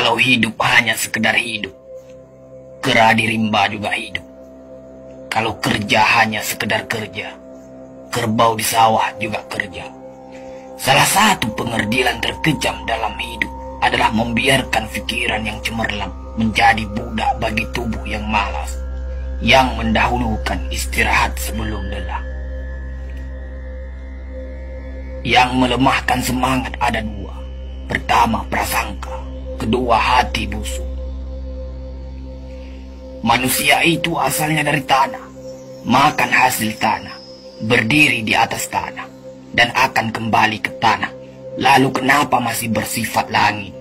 Kalau hidup hanya sekedar hidup, kera di rimba juga hidup. Kalau kerja hanya sekedar kerja, kerbau di sawah juga kerja. Salah satu pengerdilan terkejam dalam hidup adalah membiarkan pikiran yang cemerlang menjadi budak bagi tubuh yang malas, yang mendahulukan istirahat sebelum lelah. Yang melemahkan semangat ada dua. Pertama, prasangka. Kedua, hati busuk. Manusia itu asalnya dari tanah, makan hasil tanah, berdiri di atas tanah, dan akan kembali ke tanah. Lalu kenapa masih bersifat langit?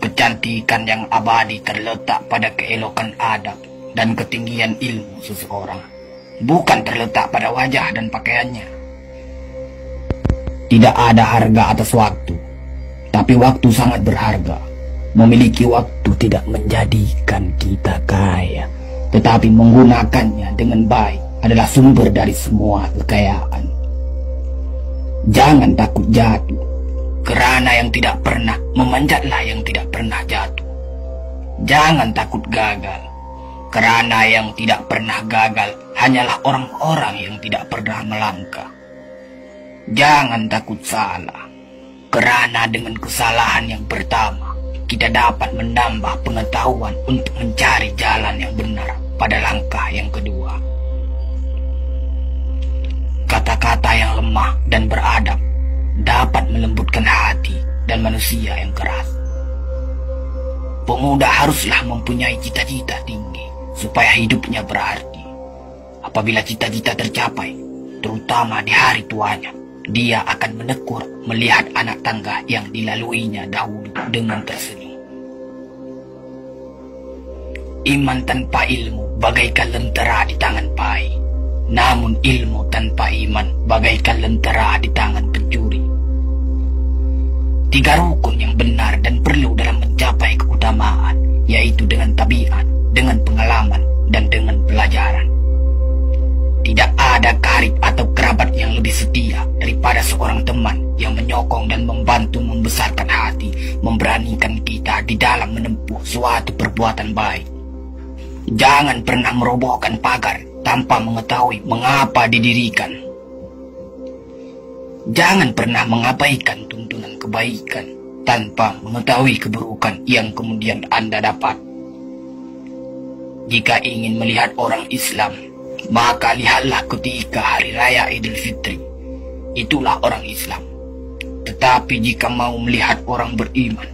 Kecantikan yang abadi terletak pada keelokan adab dan ketinggian ilmu seseorang, bukan terletak pada wajah dan pakaiannya. Tidak ada harga atas waktu, tapi waktu sangat berharga. Memiliki waktu tidak menjadikan kita kaya, tetapi menggunakannya dengan baik adalah sumber dari semua kekayaan. Jangan takut jatuh, kerana yang tidak pernah memanjatlah yang tidak pernah jatuh. Jangan takut gagal, kerana yang tidak pernah gagal hanyalah orang-orang yang tidak pernah melangkah. Jangan takut salah, kerana dengan kesalahan yang pertama kita dapat menambah pengetahuan untuk mencari jalan yang benar pada langkah yang kedua. Kata-kata yang lemah dan beradab dapat melembutkan hati dan manusia yang keras. Pemuda haruslah mempunyai cita-cita tinggi supaya hidupnya berarti. Apabila cita-cita tercapai, terutama di hari tuanya, dia akan menekur melihat anak tangga yang dilaluinya dahulu dengan tersenyum. Iman tanpa ilmu bagaikan lentera di tangan pai, namun ilmu tanpa iman bagaikan lentera di tangan pencuri. Tiga rukun yang benar dan perlu dalam mencapai keutamaan, yaitu dengan tabiat, dengan pengalaman, dan dengan pelajaran. Tidak ada karib atau kerabat yang lebih setia daripada seorang teman yang menyokong dan membantu membesarkan hati, memberanikan kita di dalam menempuh suatu perbuatan baik. Jangan pernah merobohkan pagar tanpa mengetahui mengapa didirikan. Jangan pernah mengabaikan tuntunan kebaikan tanpa mengetahui keburukan yang kemudian Anda dapat. Jika ingin melihat orang Islam, maka lihatlah ketika hari raya Idul Fitri. Itulah orang Islam. Tetapi jika mau melihat orang beriman,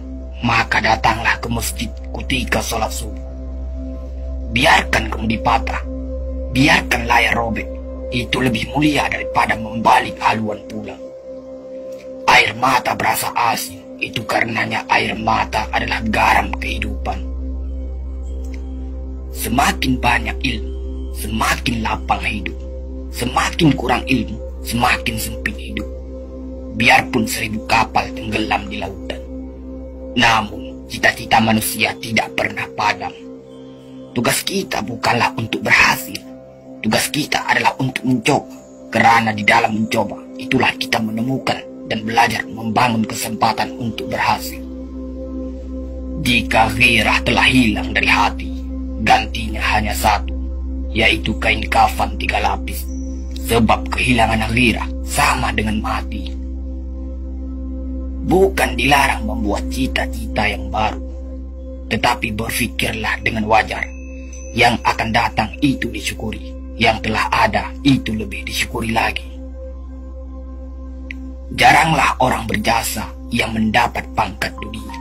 maka datanglah ke masjid ketika sholat subuh. Biarkan kemudi patah, biarkan layar robek. Itu lebih mulia daripada membalik haluan pulang. Air mata berasa asin, itu karenanya air mata adalah garam kehidupan. Semakin banyak ilmu, semakin lapang hidup. Semakin kurang ilmu, semakin sempit hidup. Biarpun 1000 kapal tenggelam di lautan, namun cita-cita manusia tidak pernah padam. Tugas kita bukanlah untuk berhasil. Tugas kita adalah untuk mencoba. Kerana di dalam mencoba, itulah kita menemukan dan belajar membangun kesempatan untuk berhasil. Jika ghirah telah hilang dari hati, gantinya hanya satu, yaitu kain kafan 3 lapis. Sebab kehilangan ghirah sama dengan mati. Bukan dilarang membuat cita-cita yang baru, tetapi berfikirlah dengan wajar. Yang akan datang itu disyukuri, yang telah ada itu lebih disyukuri lagi. Jaranglah orang berjasa yang mendapat pangkat dunia,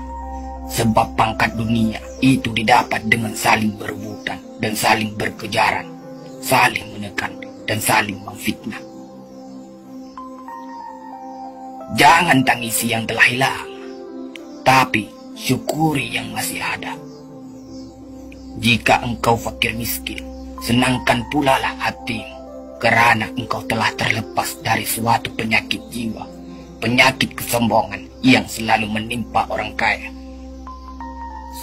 sebab pangkat dunia itu didapat dengan saling berebutan dan saling berkejaran, saling menekan dan saling memfitnah. Jangan tangisi yang telah hilang, tapi syukuri yang masih ada. Jika engkau fakir miskin, senangkan pula lah hatimu, kerana engkau telah terlepas dari suatu penyakit jiwa, penyakit kesombongan yang selalu menimpa orang kaya.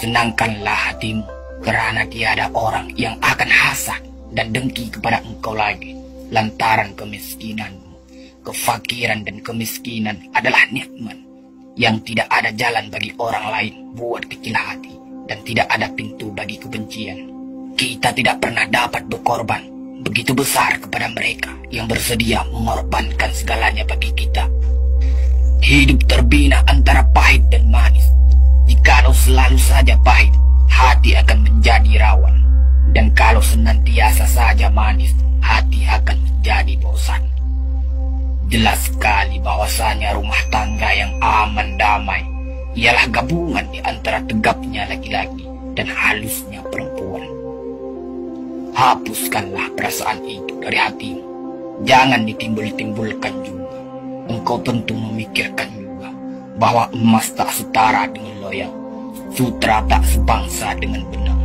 Senangkanlah hatimu, kerana tiada orang yang akan hasad dan dengki kepada engkau lagi, lantaran kemiskinanmu. Kefakiran dan kemiskinan adalah nikmat, yang tidak ada jalan bagi orang lain buat kecil hati, dan tidak ada pintu bagi kebencian. Kita tidak pernah dapat berkorban begitu besar kepada mereka yang bersedia mengorbankan segalanya bagi kita. Hidup terbina antara pahit dan manis. Jikalau selalu saja pahit, hati akan menjadi rawan. Dan kalau senantiasa saja manis, hati akan menjadi bosan. Jelas sekali bahwasanya rumah tangga yang aman damai ialah gabungan di antara tegapnya laki-laki dan halusnya perempuan. Hapuskanlah perasaan itu dari hatimu. Jangan ditimbul-timbulkan juga. Engkau tentu memikirkan juga bahwa emas tak setara dengan loyang, sutra tak sebangsa dengan benar.